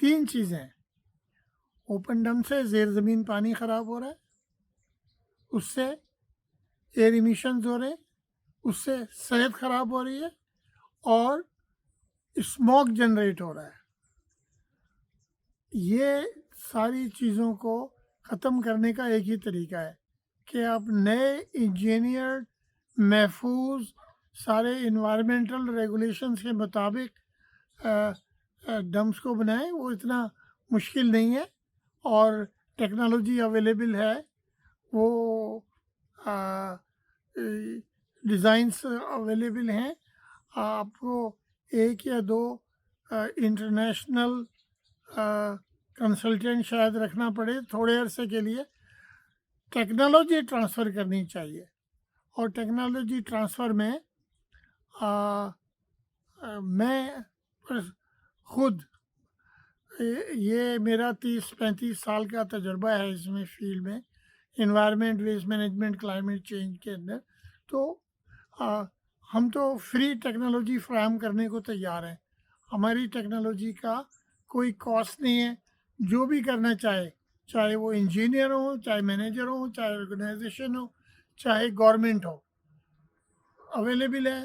3 چیزیں ہیں، open dim سے زیر زمین پانی خراب ہو رہا ہے، اس سے ایئر ایمیشنز ہو رہے ہیں، اس سے صحت خراب ہو رہی ہے، اور اسموک جنریٹ ہو رہا ہے۔ یہ ساری چیزوں کو ختم کرنے کا ایک ہی طریقہ ہے کہ آپ نئے انجینئرڈ محفوظ سارے انوائرمنٹل ریگولیشنز کے مطابق ڈمپس کو بنائیں۔ وہ اتنا مشکل نہیں ہے، اور ٹیکنالوجی اویلیبل ہے، وہ ڈیزائنس اویلیبل ہیں۔ آپ کو ایک یا دو انٹرنیشنل کنسلٹنٹ شاید رکھنا پڑے تھوڑے عرصے کے لیے، ٹیکنالوجی ٹرانسفر کرنی چاہیے۔ اور ٹیکنالوجی ٹرانسفر میں میں خود یہ میرا 30-35 سال کا تجربہ ہے اس میں، فیلڈ میں، environment, waste management, climate change کے اندر۔ تو ہم تو فری ٹیکنالوجی فراہم کرنے کو تیار ہیں۔ ہماری ٹیکنالوجی کا کوئی کاسٹ نہیں ہے، جو بھی کرنا چاہے وہ انجینئر ہو، چاہے مینیجر ہو، چاہے آرگنائزیشن ہو، چاہے گورنمنٹ ہو، اویلیبل ہے۔